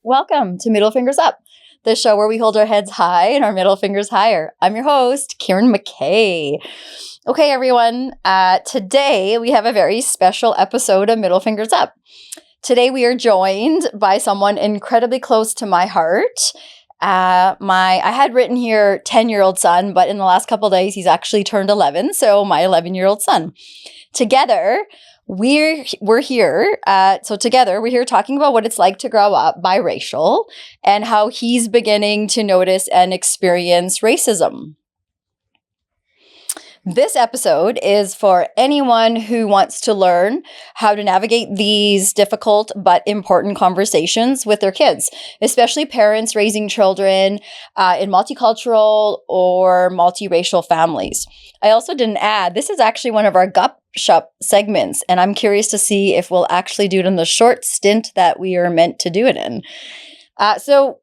Welcome to Middle Fingers Up, the show where we hold our heads high and our middle fingers higher. I'm your host, Kieran McKay. Okay, everyone, today we have a very special episode of Middle Fingers Up. Today we are joined by someone incredibly close to my heart. I had written here 10-year-old son, but in the last couple of days he's actually turned 11, so my 11-year-old son. Together, we're here. Together we're here talking about what it's like to grow up biracial and how he's beginning to notice and experience racism. This episode is for anyone who wants to learn how to navigate these difficult but important conversations with their kids, especially parents raising children in multicultural or multiracial families. I also didn't add, this is actually one of our Shup segments, and I'm curious to see if we'll actually do it in the short stint that we are meant to do it in. So,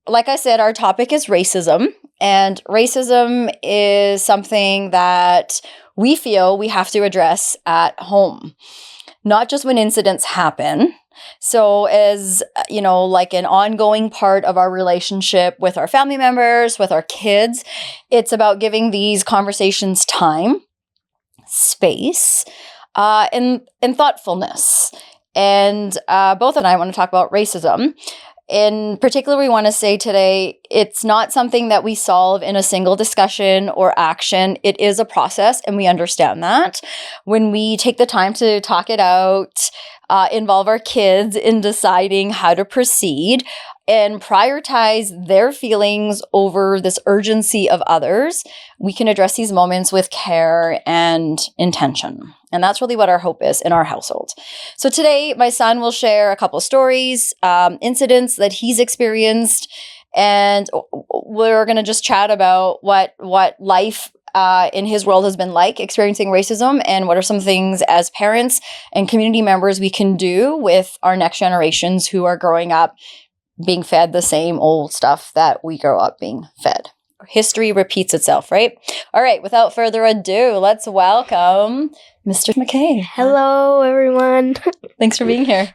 like I said, our topic is racism, and racism is something that we feel we have to address at home, not just when incidents happen. So as, like an ongoing part of our relationship with our family members, with our kids, it's about giving these conversations time, space, and thoughtfulness. And both and I want to talk about racism. In particular, we want to say today, it's not something that we solve in a single discussion or action. It is a process, and we understand that. When we take the time to talk it out, involve our kids in deciding how to proceed, and prioritize their feelings over this urgency of others, we can address these moments with care and intention. And that's really what our hope is in our household. So today, my son will share a couple stories, incidents that he's experienced, and we're going to just chat about what life in his world has been like experiencing racism, and what are some things as parents and community members we can do with our next generations who are growing up being fed the same old stuff that we grow up being fed. History repeats itself, right? All right, without further ado, let's welcome Mr. McKay. Hello, everyone. Thanks for being here.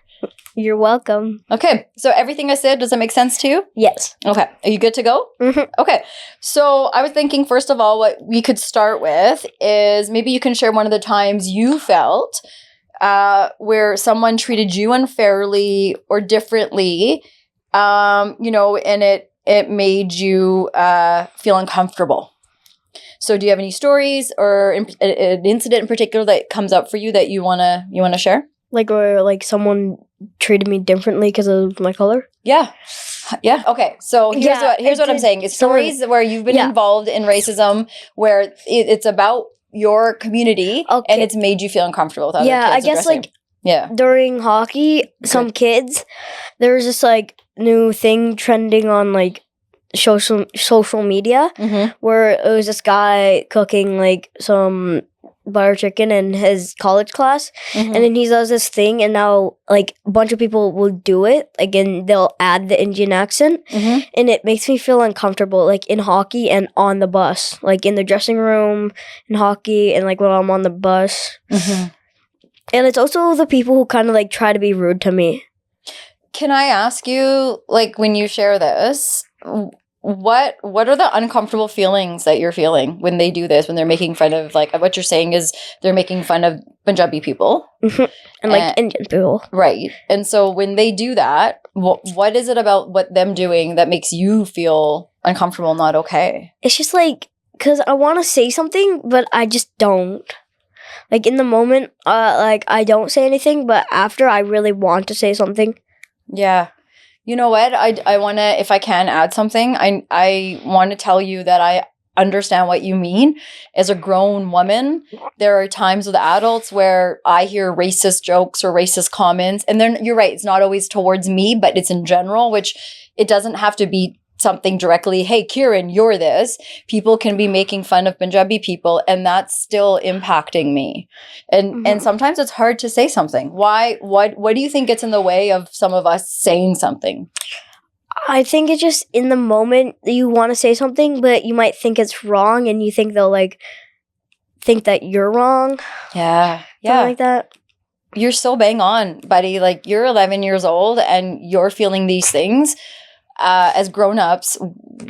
You're welcome. Okay, so everything I said, does that make sense to you? Yes. Okay, are you good to go? Mm-hmm. Okay, so I was thinking, first of all, what we could start with is maybe you can share one of the times you felt where someone treated you unfairly or differently, and it made you feel uncomfortable. So do you have any stories or an incident in particular that comes up for you that you wanna share? Like someone treated me differently because of my color? Yeah. Okay. So here's what I'm saying. It's stories where you've been involved in racism, where it's about your community, and it's made you feel uncomfortable with other kids. I guess during hockey, some kids, there was this new thing trending on social media, where it was this guy cooking some butter chicken in his college class, and then he does this thing, and now a bunch of people will do it, and they'll add the Indian accent, and it makes me feel uncomfortable, in hockey and on the bus, in the dressing room in hockey, and when I'm on the bus. And it's also the people who kind of try to be rude to me. Can I ask you, when you share this, what are the uncomfortable feelings that you're feeling when they do this, when they're making fun of, what you're saying is they're making fun of Punjabi people? And Indian people. Right. And so when they do that, what is it about what them doing that makes you feel uncomfortable, not okay? It's just because I want to say something, but I just don't. In the moment, I don't say anything, but after I really want to say something. Yeah. You know what? I want to, if I can add something, I want to tell you that I understand what you mean. As a grown woman, there are times with adults where I hear racist jokes or racist comments, and then you're right, it's not always towards me, but it's in general, which it doesn't have to be something directly, hey, Kieran, you're this. People can be making fun of Punjabi people, and that's still impacting me. And sometimes it's hard to say something. Why? What do you think gets in the way of some of us saying something? I think it's just in the moment you want to say something, but you might think it's wrong, and you think they'll like think that you're wrong. Yeah. Something like that. You're so bang on, buddy. Like, you're 11 years old and you're feeling these things. As grown-ups,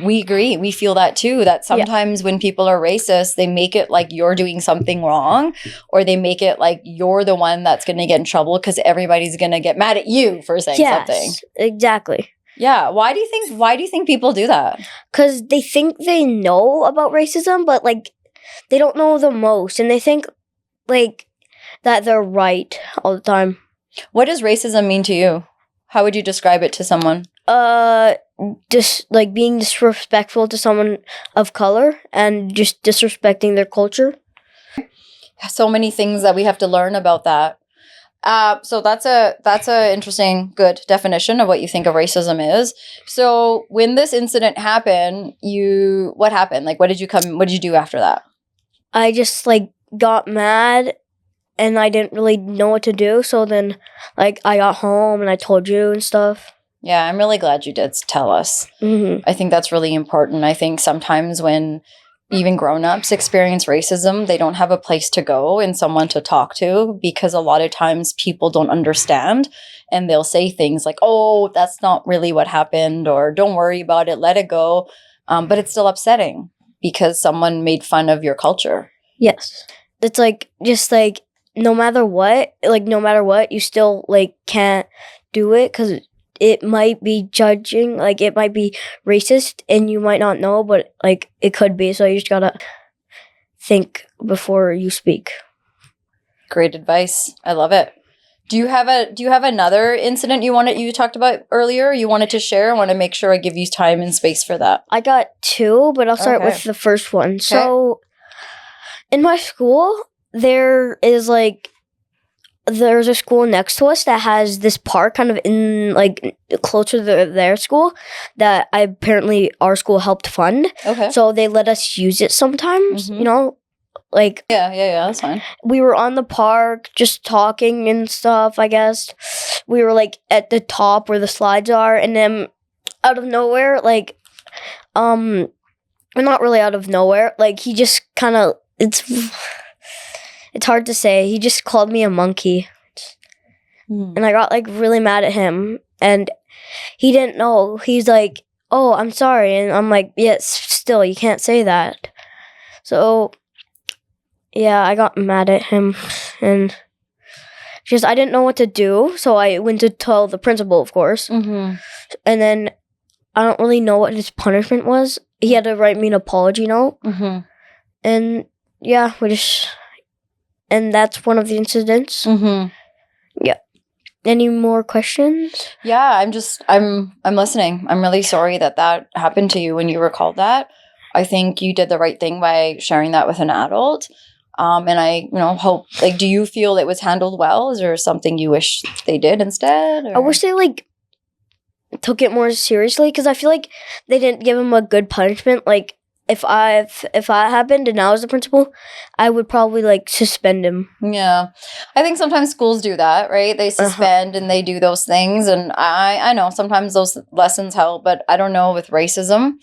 we agree. We feel that too, that sometimes when people are racist, they make it like you're doing something wrong, or they make it like you're the one that's going to get in trouble because everybody's going to get mad at you for saying something. Exactly. Yeah. Why do you think people do that? Because they think they know about racism, but like they don't know the most, and they think like that they're right all the time. What does racism mean to you? How would you describe it to someone? Just like being disrespectful to someone of color and just disrespecting their culture. So many things that we have to learn about that. So that's a interesting, good definition of what you think of racism is. So when this incident happened, what happened? Like, what did you do after that? I just like got mad and I didn't really know what to do. So then like I got home and I told you and stuff. Yeah, I'm really glad you did tell us. I think that's really important. I think sometimes when even grown-ups experience racism, they don't have a place to go and someone to talk to, because a lot of times people don't understand and they'll say things like, oh, that's not really what happened, or don't worry about it, let it go. But it's still upsetting because someone made fun of your culture. Yes. It's like, just like, no matter what, you still like can't do it because it might be judging, like it might be racist and you might not know, but like it could be. So you just gotta think before you speak. Great advice. I love it. Do you have another incident you talked about earlier you wanted to share? I want to make sure I give you time and space for that. I got two, but I'll start with the first one. Okay. So in my school, there's a school next to us that has this park kind of in like closer to their school that apparently our school helped fund. Okay. So they let us use it sometimes, you know, like. Yeah, that's fine. We were on the park just talking and stuff, I guess. We were like at the top where the slides are, and then out of nowhere, like, not really out of nowhere, like he just kind of, it's hard to say. He just called me a monkey. And I got like really mad at him. And he didn't know. He's like, oh, I'm sorry. And I'm like, yes, still, you can't say that. So, yeah, I got mad at him. And just, I didn't know what to do. So I went to tell the principal, of course. And then I don't really know what his punishment was. He had to write me an apology note. And yeah, and that's one of the incidents. Yeah. Any more questions? Yeah, I'm listening. I'm really sorry that happened to you when you recalled that. I think you did the right thing by sharing that with an adult. And I, hope, like, do you feel it was handled well? Is there something you wish they did instead? Or? I wish they, like, took it more seriously, because I feel like they didn't give him a good punishment. Like, if I happened and I was the principal, I would probably like suspend him. Yeah. I think sometimes schools do that, right? They suspend and they do those things. And I know sometimes those lessons help, but I don't know with racism.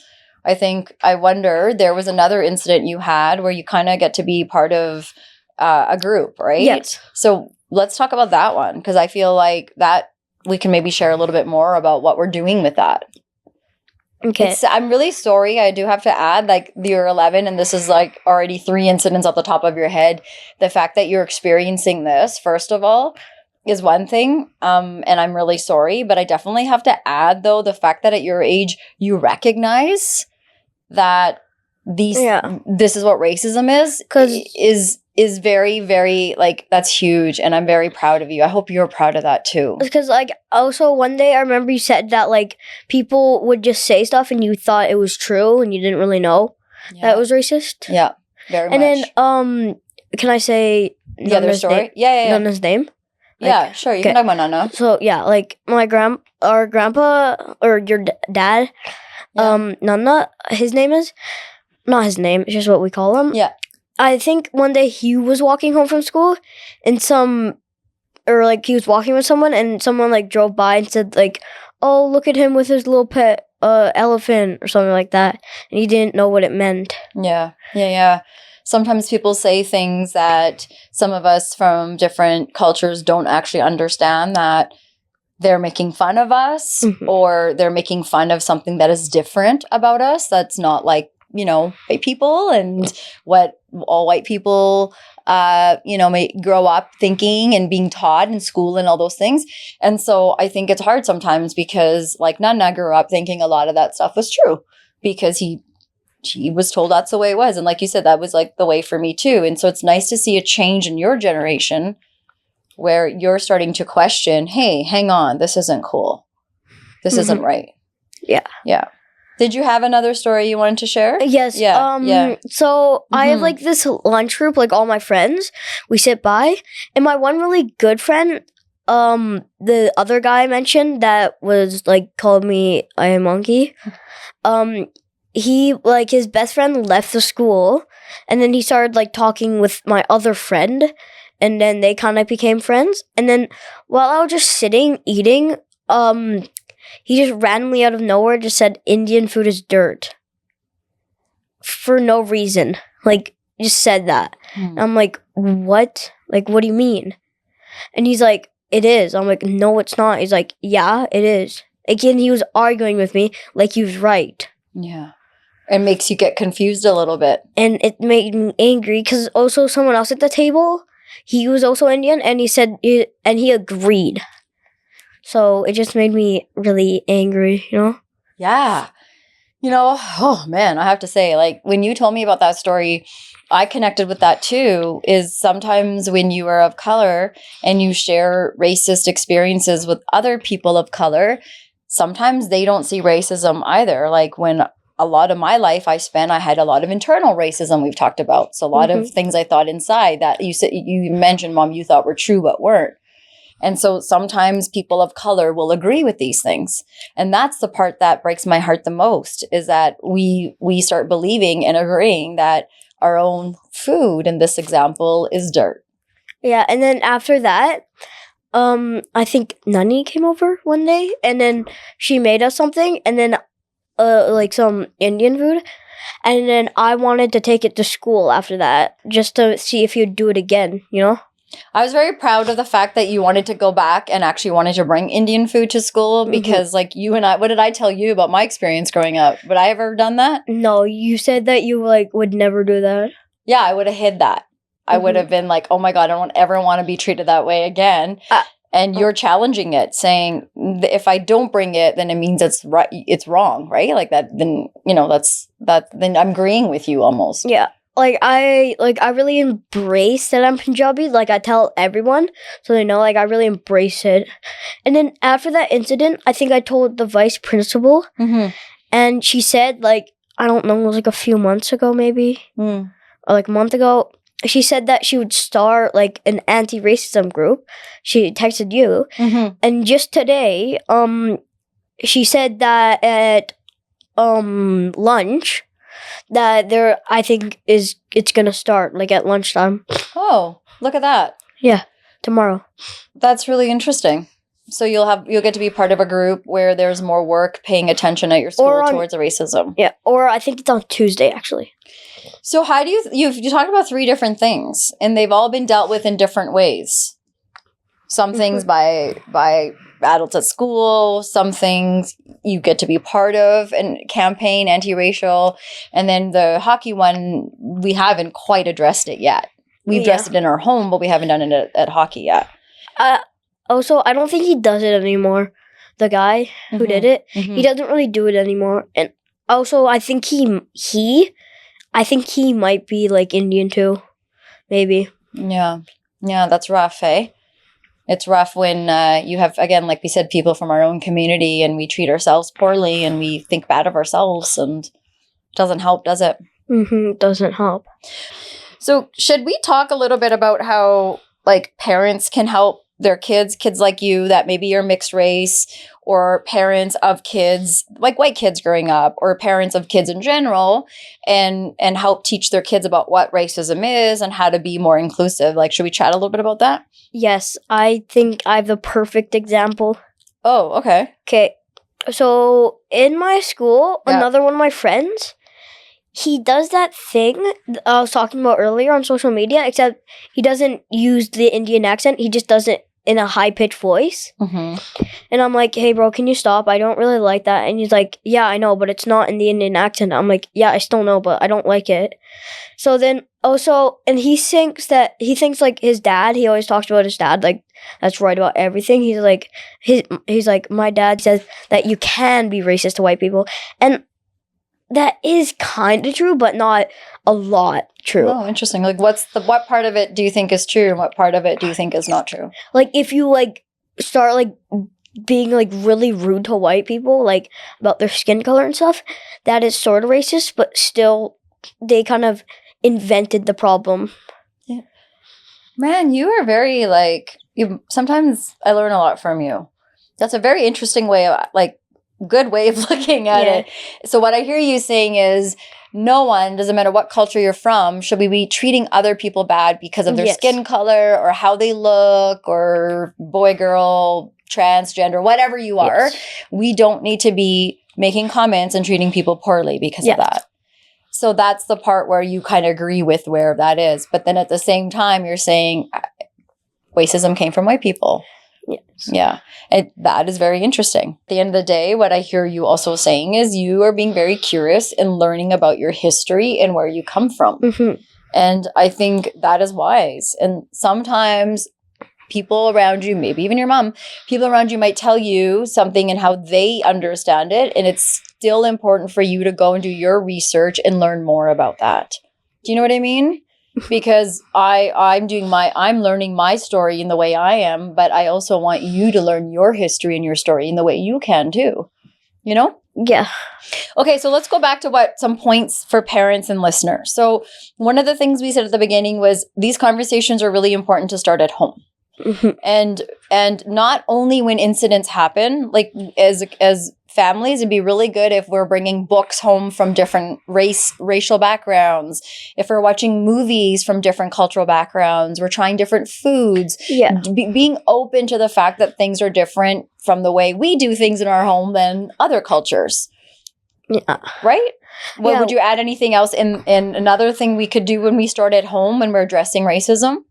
I wonder, there was another incident you had where you kind of get to be part of a group, right? Yes. So let's talk about that one, because I feel like that we can maybe share a little bit more about what we're doing with that. Okay. I'm really sorry. I do have to add, like, you're 11 and this is like already 3 incidents off the top of your head. The fact that you're experiencing this, first of all, is one thing. And I'm really sorry, but I definitely have to add, though, the fact that at your age, you recognize that this is what racism is very, very, like, that's huge. And I'm very proud of you. I hope you're proud of that too. Because, like, also one day I remember you said that, like, people would just say stuff and you thought it was true and you didn't really know that it was racist. Yeah, very much. And then, can I say the other story? Yeah. Nana's name? Like, yeah, sure. You can talk about Nana. So, yeah, like, our grandpa, or your dad, Nana, his name is not his name, it's just what we call him. Yeah. I think one day he was walking home from school and he was walking with someone and someone like drove by and said like, oh, look at him with his little pet elephant or something like that. And he didn't know what it meant. Yeah. Sometimes people say things that some of us from different cultures don't actually understand, that they're making fun of us or they're making fun of something that is different about us. That's not like, white people and what all white people, may grow up thinking and being taught in school and all those things. And so I think it's hard sometimes because like Nana grew up thinking a lot of that stuff was true because she was told that's the way it was. And like you said, that was like the way for me too. And so it's nice to see a change in your generation where you're starting to question, hey, hang on, this isn't cool. This isn't right. Yeah. Did you have another story you wanted to share? Yes. So I have like this lunch group, like all my friends. We sit by, and my one really good friend, the other guy I mentioned that was like called me a monkey. He like his best friend left the school, and then he started like talking with my other friend, and then they kind of became friends. And then while I was just sitting eating, he just randomly out of nowhere just said Indian food is dirt. For no reason. Like, just said that. And I'm like, what? Like, what do you mean? And he's like, it is. I'm like, no, it's not. He's like, yeah, it is. Again, he was arguing with me like he was right. Yeah. It makes you get confused a little bit. And it made me angry because also someone else at the table, he was also Indian, and he said, and he agreed. So it just made me really angry, Yeah. Oh man, I have to say, like when you told me about that story, I connected with that too, is sometimes when you are of color and you share racist experiences with other people of color, sometimes they don't see racism either. Like when a lot of my life I had a lot of internal racism we've talked about. So a lot of things I thought inside that you mentioned, Mom, you thought were true but weren't. And so sometimes people of color will agree with these things. And that's the part that breaks my heart the most, is that we start believing and agreeing that our own food, in this example, is dirt. Yeah, and then after that, I think Nani came over one day, and then she made us something, and then like some Indian food. And then I wanted to take it to school after that, just to see if you'd do it again, I was very proud of the fact that you wanted to go back and actually wanted to bring Indian food to school because like you and I, what did I tell you about my experience growing up? Would I have ever done that? No, you said that you like would never do that. Yeah, I would have hid that. I would have been like, oh my God, I don't ever want to be treated that way again. And you're challenging it, saying if I don't bring it, then it means it's right. It's wrong, right? Like that. Then then I'm agreeing with you almost. Yeah. I really embrace that I'm Punjabi. Like, I tell everyone so they know, like, I really embrace it. And then after that incident, I think I told the vice principal. And she said, like, I don't know, it was like a few months ago maybe. Or like a month ago. She said that she would start, like, an anti-racism group. She texted you. And just today, she said that at lunch, that I think it's gonna start like at lunchtime. Oh, look at that. Yeah, tomorrow. That's really interesting. So you'll get to be part of a group where there's more work paying attention at your school towards the racism. Yeah, or I think it's on Tuesday actually. So how do you talked about 3 different things, and they've all been dealt with in different ways. Some things by adults at school, some things you get to be part of and campaign anti-racial, and then the hockey one, we haven't quite addressed it yet. We've addressed it in our home, but we haven't done it at hockey yet. Also, I don't think he does it anymore. The guy who did it, he doesn't really do it anymore. And also, I think he might be like Indian too, maybe. Yeah, that's rough, eh? It's rough when you have, again, like we said, people from our own community and we treat ourselves poorly and we think bad of ourselves, and it doesn't help, does it? It doesn't help. So should we talk a little bit about how like parents can help their kids like you that maybe are mixed race, or parents of kids, like white kids growing up, or parents of kids in general, and help teach their kids about what racism is and how to be more inclusive. Like, should we chat a little bit about that? Yes, I think I have the perfect example. Oh, okay. Okay, so in my school, another one of my friends, he does that thing I was talking about earlier on social media, except he doesn't use the Indian accent. He just does it in a high-pitched voice. Mm-hmm. And I'm like, hey, bro, can you stop? I don't really like that. And he's like, yeah, I know, but it's not in the Indian accent. I'm like, yeah, I still know, but I don't like it. So then also, and he thinks like his dad, he always talks about his dad, like that's right about everything. He's like, my dad says that you can be racist to white people. And that is kind of true, but not a lot true. Oh, interesting. Like, what part of it do you think is true, and what part of it do you think is not true? Like, if you like start like being like really rude to white people, like about their skin color and stuff, that is sort of racist, but still, they kind of invented the problem. Yeah. Man, you are very like you. Sometimes I learn a lot from you. That's a very interesting way of good way of looking at it. So what I hear you saying is no one, doesn't matter what culture you're from, should we be treating other people bad because of their skin color or how they look or boy, girl, transgender, whatever you are. We don't need to be making comments and treating people poorly because of that. So that's the part where you kind of agree with where that is. But then at the same time, you're saying racism came from white people. Yes. Yeah. And that is very interesting. At the end of the day, what I hear you also saying is you are being very curious in learning about your history and where you come from. Mm-hmm. And I think that is wise. And sometimes people around you, maybe even your mom, people around you might tell you something and how they understand it. And it's still important for you to go and do your research and learn more about that. Do you know what I mean? Because I'm learning my story in the way I am, but I also want you to learn your history and your story in the way you can too. You know? Yeah. Okay, so let's go back to some points for parents and listeners. So one of the things we said at the beginning was these conversations are really important to start at home. Mm-hmm. And not only when incidents happen, like as families, it'd be really good if we're bringing books home from different racial backgrounds, if we're watching movies from different cultural backgrounds, we're trying different foods, being open to the fact that things are different from the way we do things in our home than other cultures. Yeah. Right? Well, would you add anything else in another thing we could do when we start at home when we're addressing racism?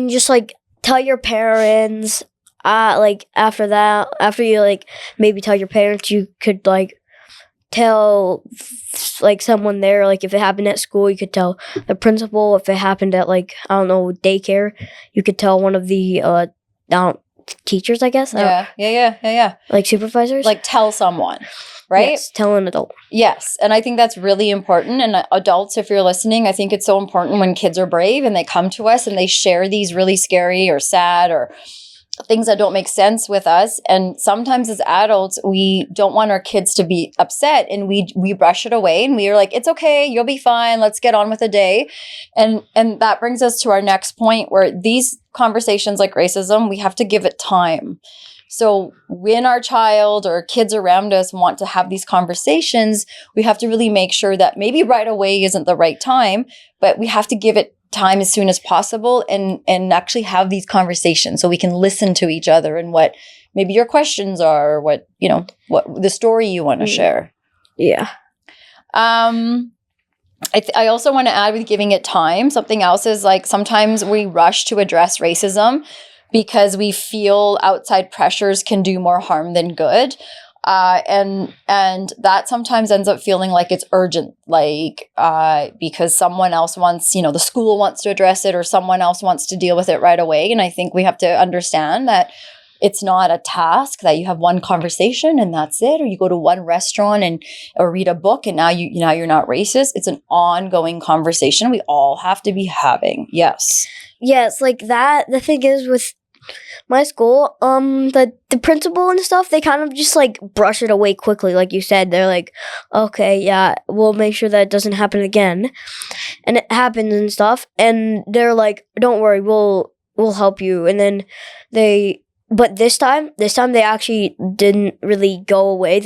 Just like tell your parents. After you like maybe tell your parents, you could like tell like someone there. Like if it happened at school, you could tell the principal. If it happened at like I don't know daycare, you could tell one of the teachers, I guess. Yeah. Like supervisors. Like tell someone, right? Yes, tell an adult. Yes, and I think that's really important. And adults, if you're listening, I think it's so important when kids are brave and they come to us and they share these really scary or sad or things that don't make sense with us. And sometimes as adults, we don't want our kids to be upset and we brush it away and we are like, it's okay, you'll be fine, let's get on with the day. And that brings us to our next point where these conversations like racism, we have to give it time. So when our child or kids around us want to have these conversations, we have to really make sure that maybe right away isn't the right time, but we have to give it time as soon as possible and actually have these conversations so we can listen to each other and what maybe your questions are or what the story you want to share. Yeah. I also want to add with giving it time. Something else is like sometimes we rush to address racism because we feel outside pressures can do more harm than good. And that sometimes ends up feeling like it's urgent, like because someone else wants, the school wants to address it or someone else wants to deal with it right away. And I think we have to understand that it's not a task that you have one conversation and that's it, or you go to one restaurant or read a book and now you're not racist. It's an ongoing conversation we all have to be having. Yes. Yes, like that. The thing is with my school, the principal and stuff, they kind of just like brush it away quickly. Like you said, they're like, okay, yeah, we'll make sure that it doesn't happen again. And it happens and stuff. And they're like, don't worry, we'll will help you. And then but this time they actually didn't really go away.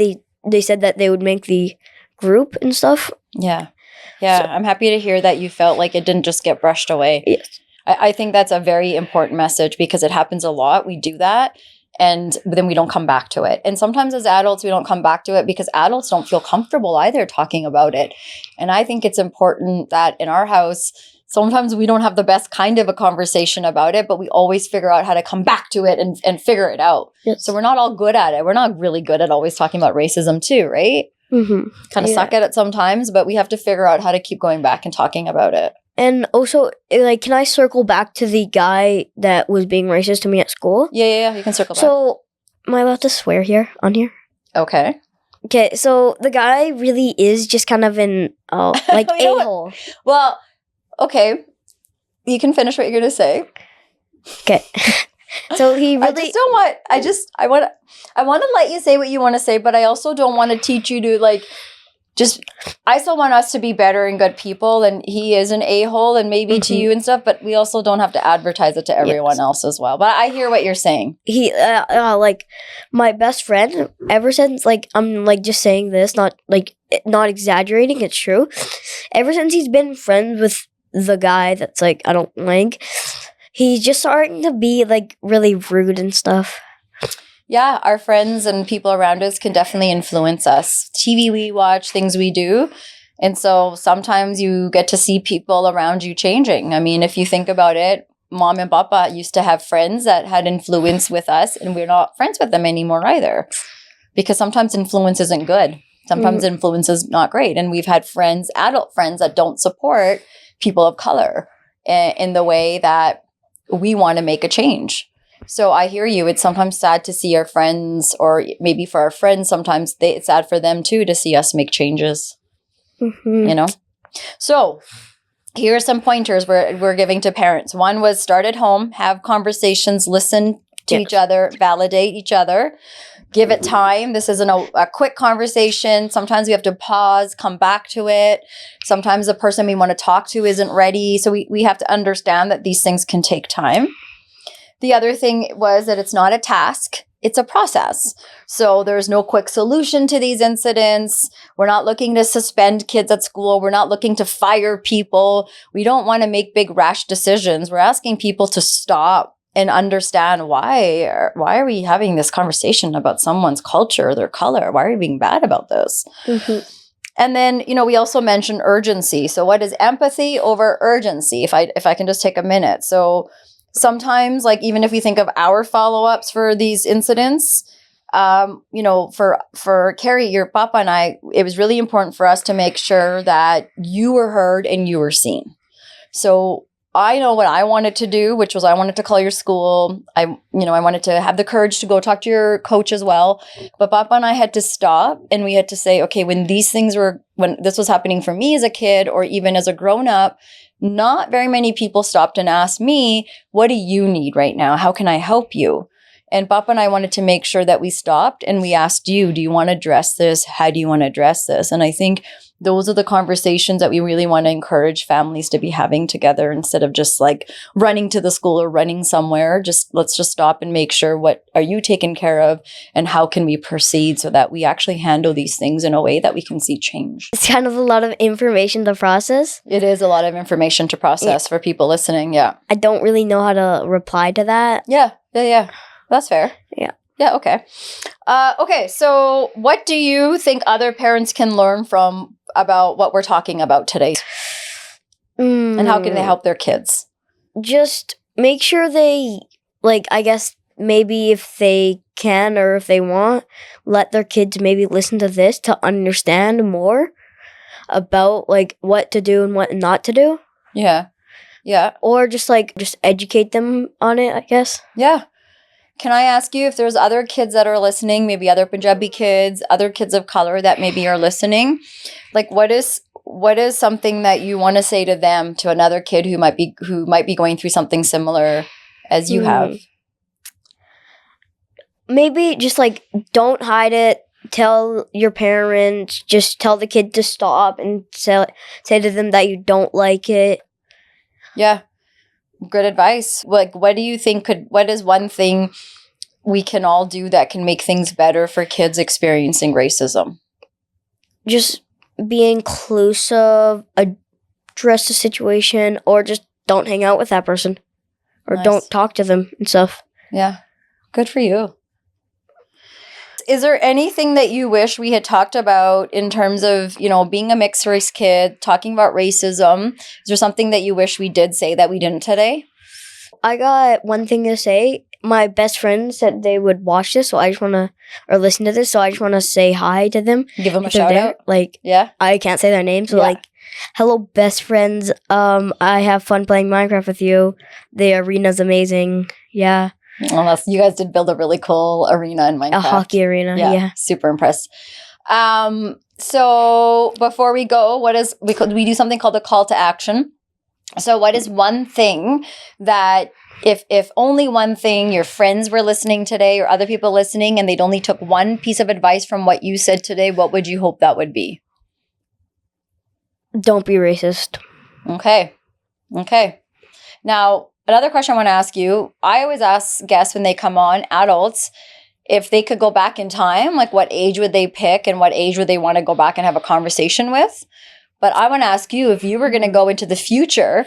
They said that they would make the group and stuff. Yeah. Yeah. So, I'm happy to hear that you felt like it didn't just get brushed away. Yes. I think that's a very important message because it happens a lot. We do that and then we don't come back to it. And sometimes as adults, we don't come back to it because adults don't feel comfortable either talking about it. And I think it's important that in our house, sometimes we don't have the best kind of a conversation about it, but we always figure out how to come back to it and figure it out. Yes. So we're not all good at it. We're not really good at always talking about racism too, right? Mm-hmm. Kind of suck at it sometimes, but we have to figure out how to keep going back and talking about it. And also, like, can I circle back to the guy that was being racist to me at school? Yeah, you can circle back. So, am I allowed to swear on here? Okay. Okay, so the guy really is just kind of an, like, a-hole. Well, okay. You can finish what you're going to say. Okay. So he really... I want to let you say what you want to say, but I also don't want to teach you to, like, I still want us to be better and good people, and he is an a-hole and maybe to you and stuff, but we also don't have to advertise it to everyone else as well. But I hear what you're saying. He, like, my best friend, ever since, like, I'm, like, just saying this, not exaggerating, it's true. Ever since he's been friends with the guy that's, like, I don't like, he's just starting to be, like, really rude and stuff. Yeah, our friends and people around us can definitely influence us. TV we watch, things we do. And so sometimes you get to see people around you changing. I mean, if you think about it, Mom and Papa used to have friends that had influence with us, and we're not friends with them anymore either. Because sometimes influence isn't good. Sometimes influence is not great. And we've had friends, adult friends, that don't support people of color in the way that we want to make a change. So I hear you. It's sometimes sad to see our friends, or maybe for our friends, sometimes it's sad for them too to see us make changes, you know? So here are some pointers we're giving to parents. One was start at home, have conversations, listen to each other, validate each other, give it time. This isn't a quick conversation. Sometimes we have to pause, come back to it. Sometimes the person we want to talk to isn't ready. So we have to understand that these things can take time. The other thing was that it's not a task, it's a process. So there's no quick solution to these incidents. We're not looking to suspend kids at school. We're not looking to fire people. We don't want to make big rash decisions. We're asking people to stop and understand why are we having this conversation about someone's culture or their color? Why are we being bad about this? And then, we also mentioned urgency. So what is empathy over urgency? If I can just take a minute. So sometimes, like, even if we think of our follow-ups for these incidents, for Carrie, your papa and I, it was really important for us to make sure that you were heard and you were seen. So I know what I wanted to do, which was I wanted to call your school. I wanted to have the courage to go talk to your coach as well. But papa and I had to stop and we had to say, okay, when this was happening for me as a kid or even as a grown-up, not very many people stopped and asked me, what do you need right now? How can I help you? And Papa and I wanted to make sure that we stopped and we asked you, do you want to address this? How do you want to address this? And I think those are the conversations that we really want to encourage families to be having together instead of just like running to the school or running somewhere. Let's just stop and make sure, what are you taking care of and how can we proceed so that we actually handle these things in a way that we can see change. It's kind of a lot of information to process. It is a lot of information to process for people listening. Yeah. I don't really know how to reply to that. Yeah. That's fair. Yeah. Yeah, okay. Okay, so what do you think other parents can learn about what we're talking about today? And how can they help their kids? Just make sure they, I guess maybe if they can or if they want, let their kids maybe listen to this to understand more about, what to do and what not to do. Yeah. Yeah. Or just educate them on it, I guess. Yeah. Can I ask you if there's other kids that are listening, maybe other Punjabi kids, other kids of color that maybe are listening? What is something that you want to say to them, to another kid who might be going through something similar as you have? Maybe just don't hide it. Tell your parents, just tell the kid to stop and say to them that you don't like it. Yeah. Good advice. Like, what do you think what is one thing we can all do that can make things better for kids experiencing racism? Just be inclusive, address the situation, or just don't hang out with that person. Or don't talk to them and stuff. Yeah. Good for you. Is there anything that you wish we had talked about in terms of, being a mixed race kid, talking about racism? Is there something that you wish we did say that we didn't today? I got one thing to say. My best friend said they would watch this, or listen to this, so I just want to say hi to them. Give them a shout out? Yeah. I can't say their names, so hello, best friends. I have fun playing Minecraft with you. The arena's amazing. Yeah. Well, you guys did build a really cool arena in Minecraft. A hockey arena, yeah. Super impressed. So before we go, we do something called a call to action. So what is one thing that if only one thing your friends were listening today or other people listening and they'd only took one piece of advice from what you said today, what would you hope that would be? Don't be racist. Okay. Now, another question I want to ask you, I always ask guests when they come on, adults, if they could go back in time, like what age would they pick and what age would they want to go back and have a conversation with? But I want to ask you, if you were going to go into the future,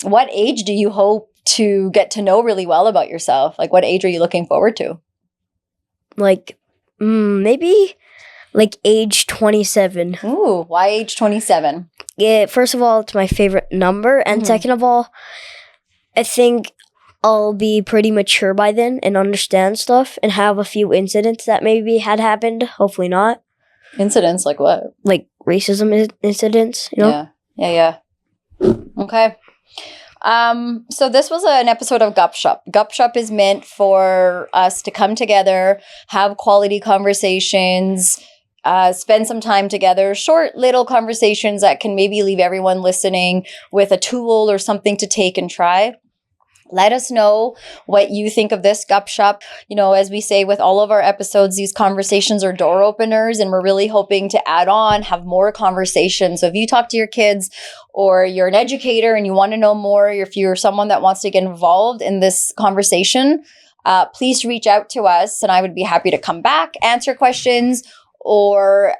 what age do you hope to get to know really well about yourself? Like, what age are you looking forward to? Like, maybe like age 27. Ooh, why age 27? Yeah, first of all, it's my favorite number. And second of all, I think I'll be pretty mature by then and understand stuff and have a few incidents that maybe had happened. Hopefully not. Incidents like what? Like racism incidents, Yeah. Okay. So this was an episode of Gup Shup. Gup Shup is meant for us to come together, have quality conversations, spend some time together, short little conversations that can maybe leave everyone listening with a tool or something to take and try. Let us know what you think of this Gup Shup. As we say with all of our episodes, these conversations are door openers, and we're really hoping to add on, have more conversations. So if you talk to your kids or you're an educator and you want to know more, if you're someone that wants to get involved in this conversation, please reach out to us and I would be happy to come back, answer questions, or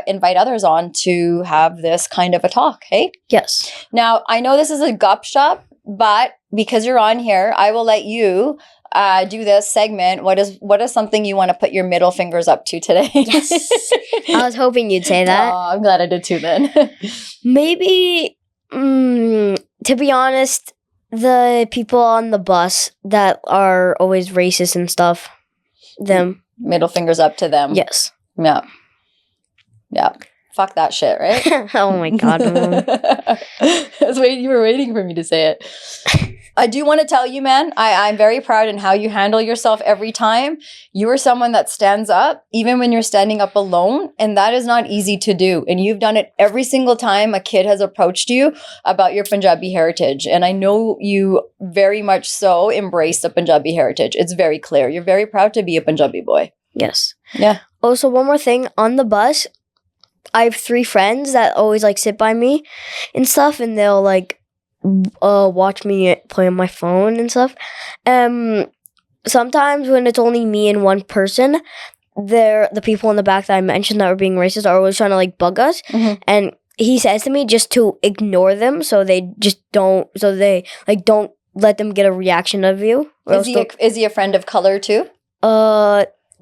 invite others on to have this kind of a talk, hey? Yes. Now, I know this is a Gup Shup, but because you're on here, I will let you do this segment. What is something you want to put your middle fingers up to today? Yes. I was hoping you'd say that. Oh, I'm glad I did too then. Maybe, to be honest, the people on the bus that are always racist and stuff, them. Middle fingers up to them. Yes. Yeah. Fuck that shit, right? Oh my God. You were waiting for me to say it. I do want to tell you, man, I'm very proud in how you handle yourself every time. You are someone that stands up, even when you're standing up alone, and that is not easy to do. And you've done it every single time a kid has approached you about your Punjabi heritage. And I know you very much so embrace the Punjabi heritage. It's very clear. You're very proud to be a Punjabi boy. Yes. Yeah. Also, one more thing. On the bus, I have 3 friends that always sit by me and stuff, and they'll watch me play on my phone and stuff. Sometimes when it's only me and one person, the people in the back that I mentioned that were being racist are always trying to bug us. Mm-hmm. And he says to me just to ignore them, so they just don't. So they don't let them get a reaction of you. Is he a friend of color too?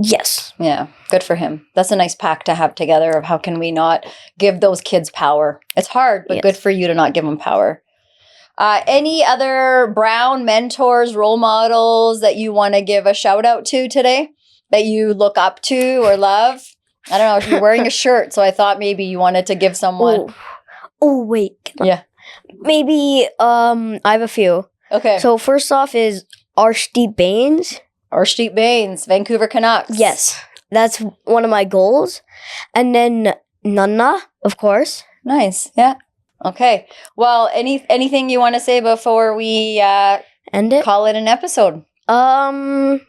Yes. Yeah, good for him. That's a nice pact to have together of how can we not give those kids power. It's hard, but good for you to not give them power. Any other brown mentors, role models that you want to give a shout out to today that you look up to or love? I don't know if you're wearing a shirt, so I thought maybe you wanted to give someone. Oh wait. Yeah. Maybe I have a few. Okay. So first off is Arshdeep Bains. Arshdeep Bains, Vancouver Canucks. Yes, that's one of my goals. And then Nana, of course. Nice, yeah. Okay. Well, anything you want to say before we end it? Call it an episode? Don't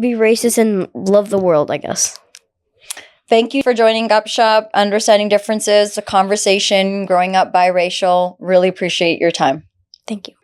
be racist and love the world, I guess. Thank you for joining Gup Shup, understanding differences, the conversation, growing up biracial. Really appreciate your time. Thank you.